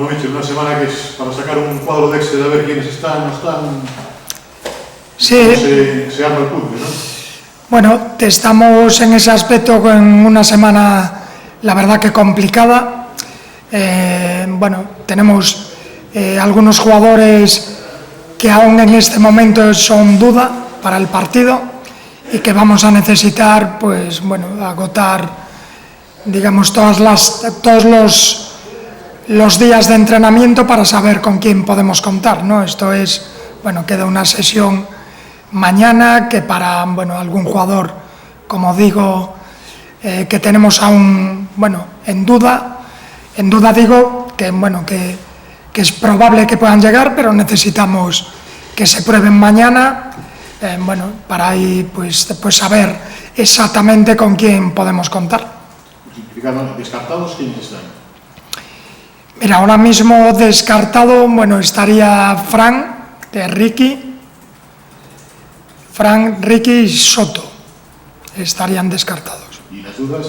Bueno, Michel, una semana que es para sacar un cuadro de Excel a ver quiénes están, no están. Sí. Se arma el puzzle, ¿no? Bueno, estamos en ese aspecto con una semana, la verdad que complicada. Bueno, tenemos algunos jugadores que aún en este momento son duda para el partido y que vamos a necesitar, pues bueno, agotar, digamos, todos los días de entrenamiento para saber con quién podemos contar, ¿no? Esto es, bueno, queda una sesión mañana que para, bueno, algún jugador, como digo, que tenemos aún, bueno, en duda digo que, bueno, que es probable que puedan llegar, pero necesitamos que se prueben mañana, bueno, para ahí pues saber exactamente con quién podemos contar. ¿Descartados quiénes están? Mira, ahora mismo descartado, bueno, estaría Ricky y Soto, estarían descartados. ¿Y las dudas?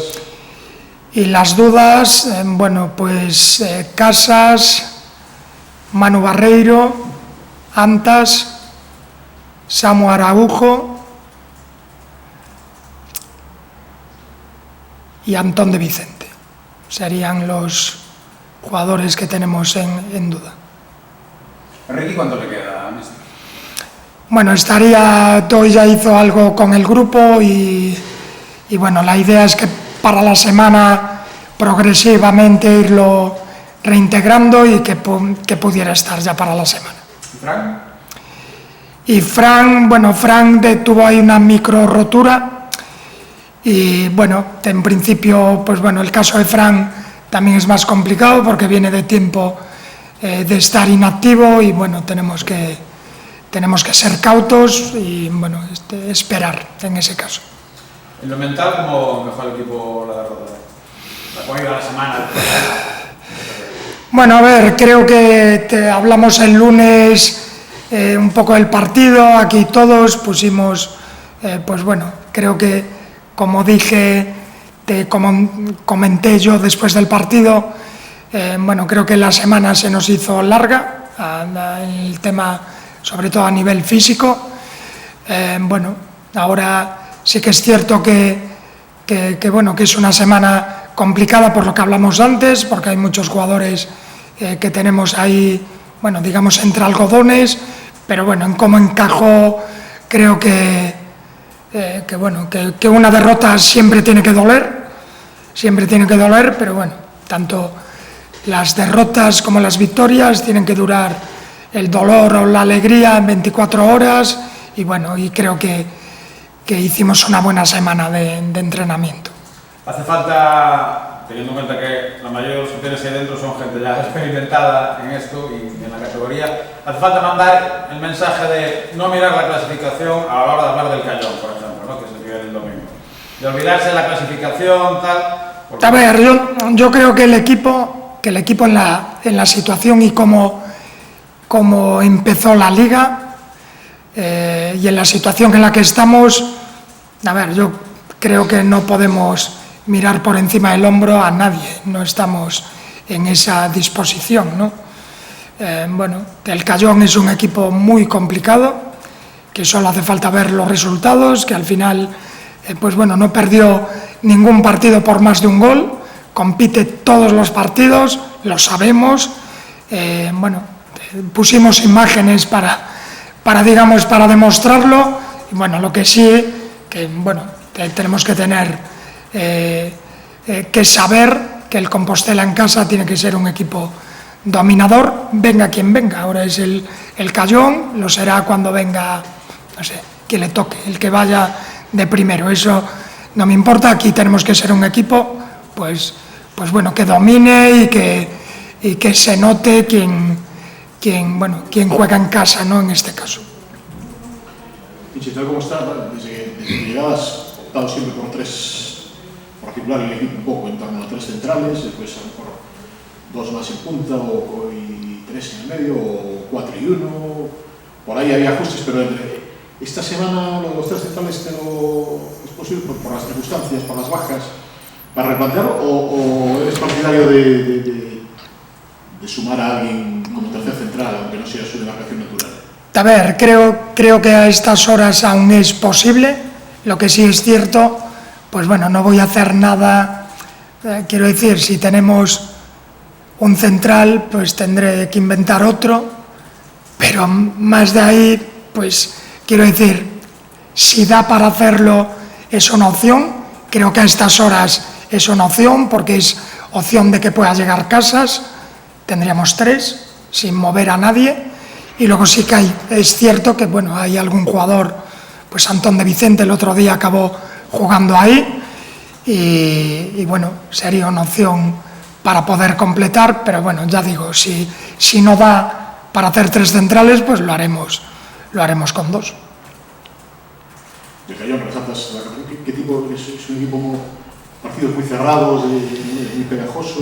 Y las dudas, bueno, pues Casas, Manu Barreiro, Antas, Samu Araujo y Antón de Vicente. Serían los jugadores que tenemos en duda. ¿Ricky cuánto le queda, mister? Bueno, hoy ya hizo algo con el grupo y bueno, la idea es que para la semana progresivamente irlo reintegrando y que pudiera estar ya para la semana. ¿Y Fran? Y Fran tuvo ahí una micro rotura y bueno, en principio, pues bueno, el caso de Fran también es más complicado porque viene de tiempo de estar inactivo y bueno, tenemos que ser cautos y bueno, esperar en ese caso. En lo mental, ¿cómo mejora el equipo la derrota? ¿La puede ir a la semana? Bueno, a ver, creo que hablamos el lunes un poco del partido, aquí todos pusimos, pues bueno, creo que como dije, comenté yo después del partido, bueno, creo que la semana se nos hizo larga, el tema sobre todo a nivel físico. Bueno, ahora sí que es cierto bueno, que es una semana complicada por lo que hablamos antes, porque hay muchos jugadores que tenemos ahí, bueno, digamos entre algodones, pero bueno, en cómo encajó, creo que una derrota siempre tiene que doler, pero bueno, tanto las derrotas como las victorias tienen que durar el dolor o la alegría en 24 horas y bueno, y creo que hicimos una buena semana de entrenamiento. Hace falta, teniendo en cuenta que la mayoría de los que tienes ahí dentro son gente ya experimentada en esto y en la categoría, hace falta mandar el mensaje de no mirar la clasificación a la hora de hablar del Cayón, por ejemplo, ¿no? Que es el que viene el domingo. De olvidarse de la clasificación, tal. A ver, yo creo que el equipo en la situación y cómo empezó la liga y en la situación en la que estamos, a ver, yo creo que no podemos mirar por encima del hombro a nadie, no estamos en esa disposición, ¿no? Bueno, el Cayón es un equipo muy complicado, que solo hace falta ver los resultados, que al final, pues bueno, no perdió ningún partido por más de un gol, compite todos los partidos, lo sabemos, bueno, pusimos imágenes para demostrarlo, y bueno, lo que sí, que bueno, tenemos que tener que saber que el Compostela en casa tiene que ser un equipo dominador, venga quien venga. Ahora es el Cayón, lo será cuando venga, no sé, quien le toque, el que vaya de primero, eso no me importa. Aquí tenemos que ser un equipo pues bueno, que domine y que se note quién juega en casa, ¿no? En este caso. Michel, tal como está, desde que llegabas, optado siempre por articular el equipo un poco en torno a tres centrales, después a lo mejor dos más en punta y tres en el medio, o 4 y 1, por ahí había ajustes, pero esta semana lo de los tres centrales es posible por las circunstancias, por las bajas, para replantear, o eres partidario de sumar a alguien como tercer central, aunque no sea su demarcación natural? A ver, creo que a estas horas aún es posible. Lo que sí es cierto, pues bueno, no voy a hacer nada. Quiero decir, si tenemos un central, pues tendré que inventar otro, pero más de ahí, pues quiero decir, si da para hacerlo es una opción. Creo que a estas horas es una opción, porque es opción de que pueda llegar Casas. Tendríamos 3 sin mover a nadie. Y luego sí que es cierto que bueno, hay algún jugador, pues Antón de Vicente el otro día acabó jugando ahí, y bueno, sería una opción para poder completar, pero bueno, ya digo, si no da para hacer 3 centrales, pues lo haremos con 2. De Cayón, resaltas ¿qué tipo? ¿Es un equipo como partidos muy cerrados, muy pegajoso?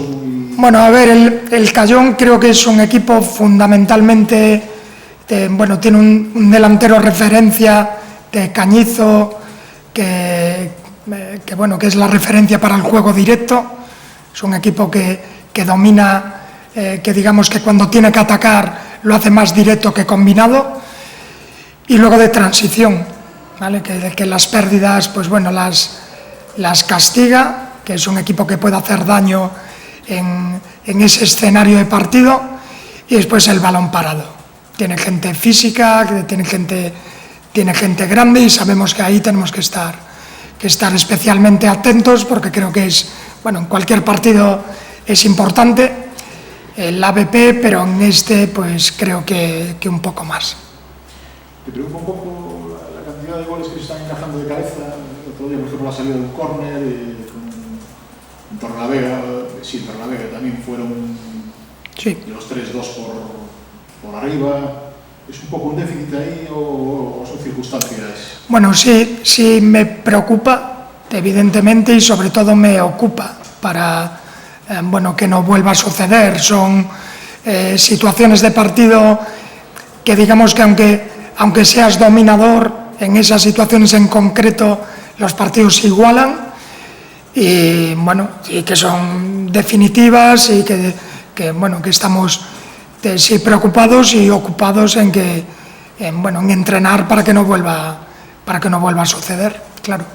Bueno, a ver, el Cayón creo que es un equipo fundamentalmente, bueno, tiene un delantero referencia de Cañizo, que es la referencia para el juego directo. Es un equipo que domina, que digamos que cuando tiene que atacar lo hace más directo que combinado. Y luego de transición, ¿vale? Que las pérdidas, pues bueno, las castiga, que es un equipo que puede hacer daño en ese escenario de partido. Y después el balón parado. Tiene gente física, tiene gente grande, y sabemos que ahí tenemos que estar especialmente atentos, porque creo que bueno, en cualquier partido es importante el ABP, pero en este pues creo que un poco más. Te preocupa un poco la cantidad de goles que se están encajando de cabeza. El otro día, por ejemplo, la salida de un córner con Torrelavega, sí, Torrelavega también fueron los 3-2 por arriba. ¿Es un poco un déficit ahí o son circunstancias? Bueno, sí me preocupa, evidentemente, y sobre todo me ocupa para bueno, que no vuelva a suceder. Son situaciones de partido que digamos que aunque seas dominador, en esas situaciones en concreto los partidos se igualan, y bueno, y que son definitivas, y que bueno, que estamos sí preocupados y ocupados en entrenar para que no vuelva a suceder, claro.